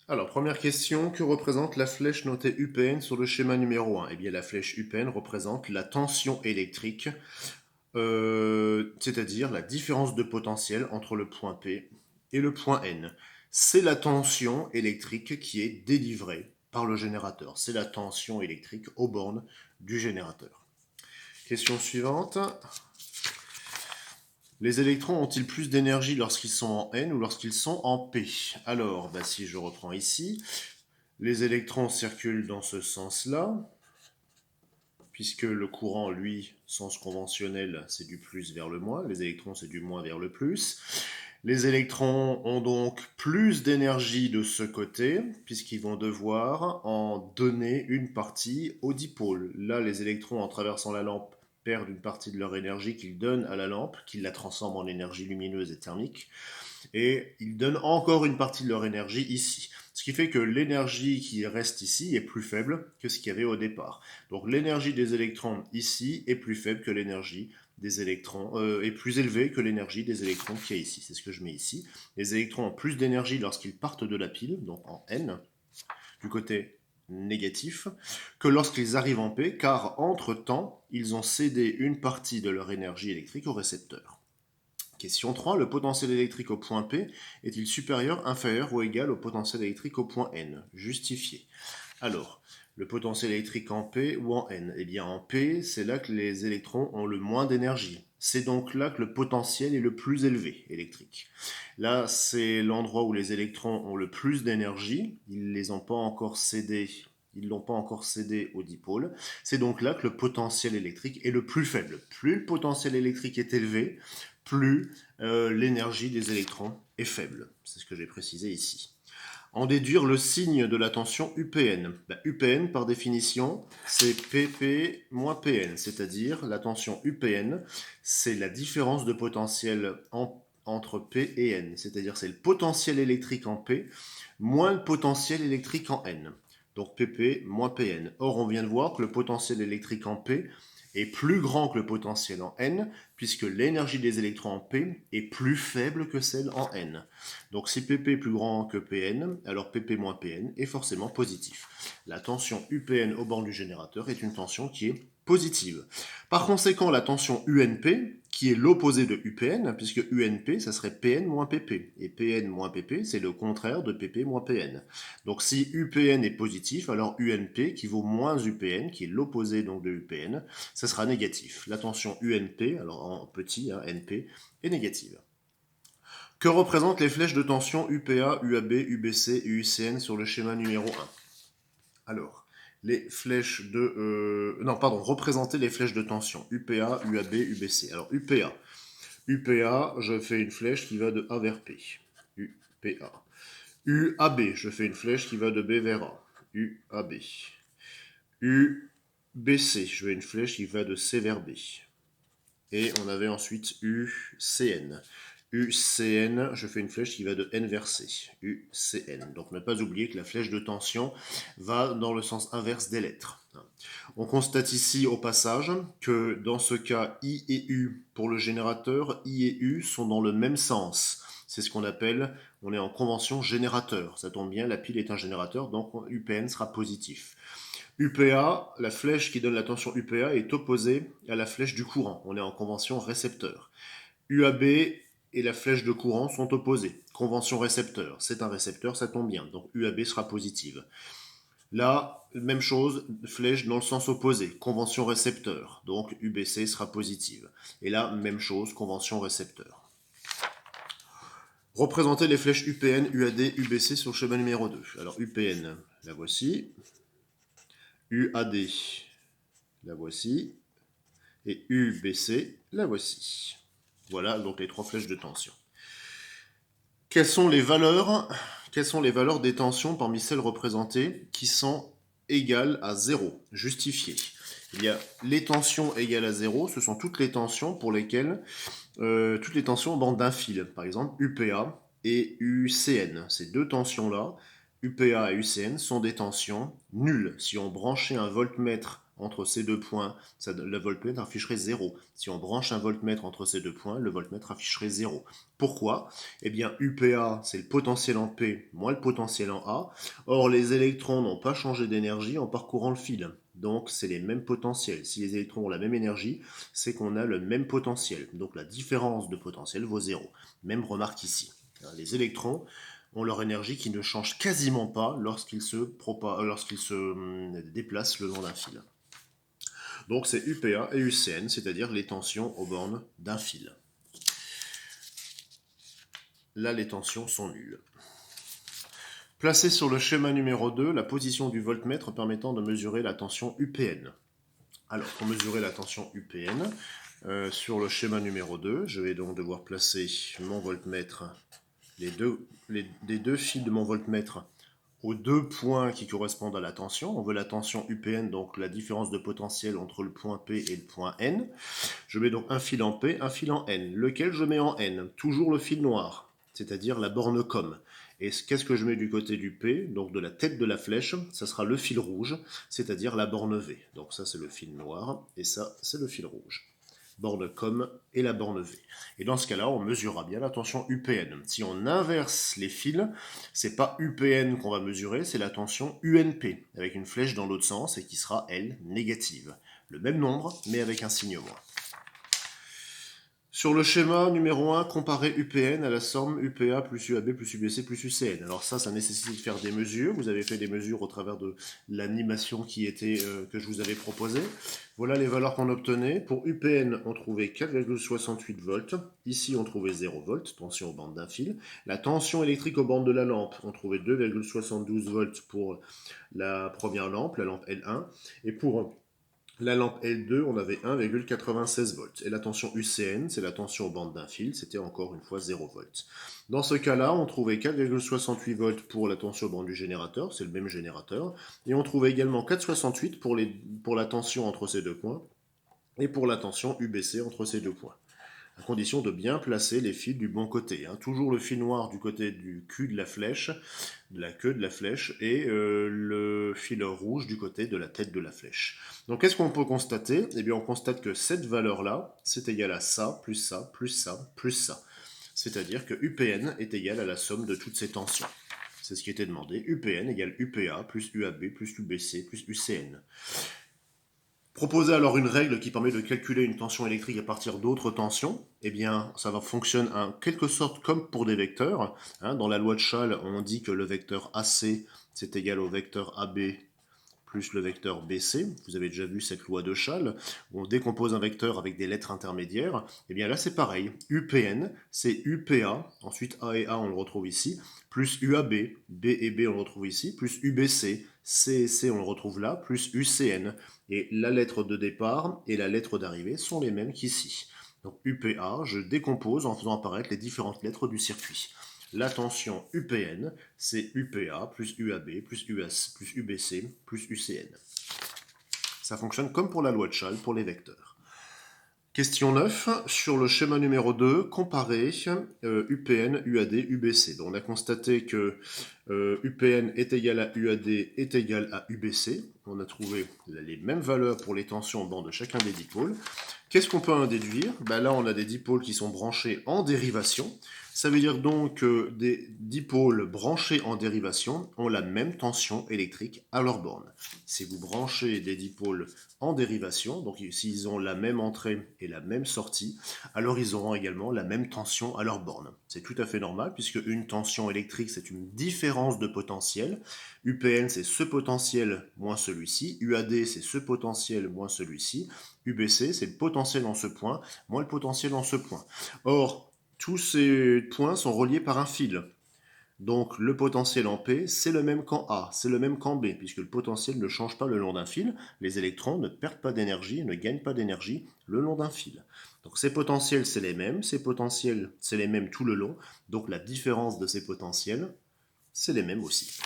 Alors, première question, que représente la flèche notée UPN sur le schéma numéro 1? Eh bien, la flèche UPN représente la tension électrique, c'est-à-dire la différence de potentiel entre le point P et le point N. C'est la tension électrique qui est délivrée par le générateur. C'est la tension électrique aux bornes du générateur. Question suivante. Les électrons ont-ils plus d'énergie lorsqu'ils sont en N ou lorsqu'ils sont en P? Alors, si je reprends ici, les électrons circulent dans ce sens-là, puisque le courant, lui, sens conventionnel, c'est du plus vers le moins. Les électrons, c'est du moins vers le plus. Les électrons ont donc plus d'énergie de ce côté, puisqu'ils vont devoir en donner une partie au dipôle. Là, les électrons, en traversant la lampe, perdent une partie de leur énergie qu'ils donnent à la lampe, qu'ils la transforment en énergie lumineuse et thermique. Et ils donnent encore une partie de leur énergie ici. Ce qui fait que l'énergie qui reste ici est plus faible que ce qu'il y avait au départ. Donc l'énergie des électrons ici est plus faible que l'énergie des électrons, est plus élevée que l'énergie des électrons qu'il y a ici. C'est ce que je mets ici. Les électrons ont plus d'énergie lorsqu'ils partent de la pile, donc en N, du côté négatif, que lorsqu'ils arrivent en P, car entre-temps, ils ont cédé une partie de leur énergie électrique au récepteur. Question 3. Le potentiel électrique au point P est-il supérieur, inférieur ou égal au potentiel électrique au point N? Justifié. Alors, le potentiel électrique en P ou en N? Eh bien, en P, c'est là que les électrons ont le moins d'énergie. C'est donc là que le potentiel est le plus élevé électrique. Là, c'est l'endroit où les électrons ont le plus d'énergie. Ils ne les ont pas encore cédés. Ils l'ont pas encore cédé au dipôle. C'est donc là que le potentiel électrique est le plus faible. Plus le potentiel électrique est élevé, plus l'énergie des électrons est faible. C'est ce que j'ai précisé ici. En déduire le signe de la tension UPN. UPN, par définition, c'est PP moins PN, c'est-à-dire la tension UPN, c'est la différence de potentiel entre P et N, c'est-à-dire c'est le potentiel électrique en P moins le potentiel électrique en N. Donc PP moins PN. Or, on vient de voir que le potentiel électrique en P est plus grand que le potentiel en N, puisque l'énergie des électrons en P est plus faible que celle en N. Donc si PP est plus grand que Pn, alors PP moins Pn est forcément positif. La tension UPN au borne du générateur est une tension qui est positive. Par conséquent, la tension UNP, qui est l'opposé de UPN, puisque UNP, ça serait Pn moins Pp. Et Pn moins Pp, c'est le contraire de Pp moins Pn. Donc si UPN est positif, alors UNP, qui vaut moins UPN, qui est l'opposé donc de UPN, ça sera négatif. La tension UNP, alors en petit, NP, est négative. Que représentent les flèches de tension UPA, UAB, UBC et UCN sur le schéma numéro 1? Alors, les flèches de... non, pardon, représenter les flèches de tension UPA, UAB, UBC. Alors, UPA. UPA, je fais une flèche qui va de A vers P. UPA. UAB, je fais une flèche qui va de B vers A. UAB. UBC, je fais une flèche qui va de C vers B. Et on avait ensuite UCN. UCN, je fais une flèche qui va de N vers C. UCN. Donc ne pas oublier que la flèche de tension va dans le sens inverse des lettres. On constate ici au passage que dans ce cas, I et U pour le générateur, I et U sont dans le même sens. C'est ce qu'on appelle, on est en convention générateur. Ça tombe bien, la pile est un générateur, donc UPN sera positif. UPA, la flèche qui donne la tension UPA est opposée à la flèche du courant. On est en convention récepteur. UAB et la flèche de courant sont opposées. Convention récepteur. C'est un récepteur, ça tombe bien. Donc UAB sera positive. Là, même chose, flèche dans le sens opposé. Convention récepteur. Donc UBC sera positive. Et là, même chose, convention récepteur. Représenter les flèches UPN, UAD, UBC sur le schéma numéro 2. Alors UPN, la voici. UAD, la voici. Et UBC, la voici. Voilà donc les trois flèches de tension. Quelles sont les valeurs des tensions parmi celles représentées qui sont égales à 0? Justifiées. Il y a les tensions égales à 0, ce sont toutes les tensions pour lesquelles toutes les tensions en bande d'un fil. Par exemple, UPA et UCN. Ces deux tensions-là, UPA et UCN, sont des tensions nulles. Si on branchait un voltmètre entre ces deux points, le voltmètre afficherait 0. Si on branche un voltmètre entre ces deux points, le voltmètre afficherait 0. Pourquoi? Eh bien, UPA, c'est le potentiel en P moins le potentiel en A. Or, les électrons n'ont pas changé d'énergie en parcourant le fil. Donc, c'est les mêmes potentiels. Si les électrons ont la même énergie, c'est qu'on a le même potentiel. Donc, la différence de potentiel vaut 0. Même remarque ici. Les électrons ont leur énergie qui ne change quasiment pas lorsqu'ils se déplacent le long d'un fil. Donc c'est UPA et UCN, c'est-à-dire les tensions aux bornes d'un fil. Là, les tensions sont nulles. Placez sur le schéma numéro 2 la position du voltmètre permettant de mesurer la tension UPN. Alors, pour mesurer la tension UPN, sur le schéma numéro 2, je vais donc devoir placer mon voltmètre, les deux fils de mon voltmètre aux deux points qui correspondent à la tension. On veut la tension UPN, donc la différence de potentiel entre le point P et le point N. Je mets donc un fil en P, un fil en N. Lequel je mets en N? Toujours le fil noir, c'est-à-dire la borne COM. Et qu'est-ce que je mets du côté du P? Donc de la tête de la flèche, ça sera le fil rouge, c'est-à-dire la borne V. Donc ça c'est le fil noir, et ça c'est le fil rouge. Borne COM et la borne V. Et dans ce cas-là, on mesurera bien la tension UPN. Si on inverse les fils, c'est pas UPN qu'on va mesurer, c'est la tension UNP, avec une flèche dans l'autre sens et qui sera, elle, négative. Le même nombre, mais avec un signe moins. Sur le schéma numéro 1, comparer UPN à la somme UPA plus UAB plus UBC plus UCN. Alors ça nécessite de faire des mesures. Vous avez fait des mesures au travers de l'animation que je vous avais proposée. Voilà les valeurs qu'on obtenait. Pour UPN, on trouvait 4,68 volts. Ici, on trouvait 0 volts, tension aux bandes d'un fil. La tension électrique aux bandes de la lampe, on trouvait 2,72 volts pour la première lampe, la lampe L1. Et pour la lampe L2, on avait 1,96 volts. Et la tension UCN, c'est la tension aux bandes d'un fil, c'était encore une fois 0 volts. Dans ce cas-là, on trouvait 4,68 volts pour la tension aux bandes du générateur, c'est le même générateur. Et on trouvait également 4,68 pour la tension entre ces deux points, et pour la tension UBC entre ces deux points. À condition de bien placer les fils du bon côté. Toujours le fil noir du côté du cul de la flèche, de la queue de la flèche, et le fil rouge du côté de la tête de la flèche. Donc qu'est-ce qu'on peut constater? Eh bien on constate que cette valeur-là, c'est égal à ça, plus ça, plus ça, plus ça. C'est-à-dire que UPN est égal à la somme de toutes ces tensions. C'est ce qui était demandé. UPN égale UPA plus UAB plus UBC plus UCN. Proposer alors une règle qui permet de calculer une tension électrique à partir d'autres tensions, eh bien, ça va fonctionner en quelque sorte comme pour des vecteurs. Dans la loi de Schall, on dit que le vecteur AC, c'est égal au vecteur AB plus le vecteur BC. Vous avez déjà vu cette loi de Schall, où on décompose un vecteur avec des lettres intermédiaires. Eh bien là, c'est pareil. UPN, c'est UPA, ensuite A et A, on le retrouve ici, plus UAB, B et B, on le retrouve ici, plus UBC, C et C, on le retrouve là, plus UCN. Et la lettre de départ et la lettre d'arrivée sont les mêmes qu'ici. Donc UPA, je décompose en faisant apparaître les différentes lettres du circuit. La tension UPN, c'est UPA plus UAB plus US plus UBC plus UCN. Ça fonctionne comme pour la loi de Schall pour les vecteurs. Question 9. Sur le schéma numéro 2, comparer UPN, UAD, UBC. Donc on a constaté que UPN est égal à UAD est égal à UBC. On a trouvé les mêmes valeurs pour les tensions en bande de chacun des dipôles. Qu'est-ce qu'on peut en déduire? Là, on a des dipôles qui sont branchés en dérivation. Ça veut dire donc que des dipôles branchés en dérivation ont la même tension électrique à leur borne. Si vous branchez des dipôles en dérivation, donc s'ils ont la même entrée et la même sortie, alors ils auront également la même tension à leur borne. C'est tout à fait normal puisque une tension électrique, c'est une différence de potentiel. UPN, c'est ce potentiel moins celui-ci. UAD, c'est ce potentiel moins celui-ci. UBC, c'est le potentiel en ce point moins le potentiel en ce point. Or, tous ces points sont reliés par un fil. Donc le potentiel en P, c'est le même qu'en A, c'est le même qu'en B, puisque le potentiel ne change pas le long d'un fil. Les électrons ne perdent pas d'énergie, ne gagnent pas d'énergie le long d'un fil. Donc ces potentiels, c'est les mêmes, ces potentiels, c'est les mêmes tout le long. Donc la différence de ces potentiels, c'est les mêmes aussi.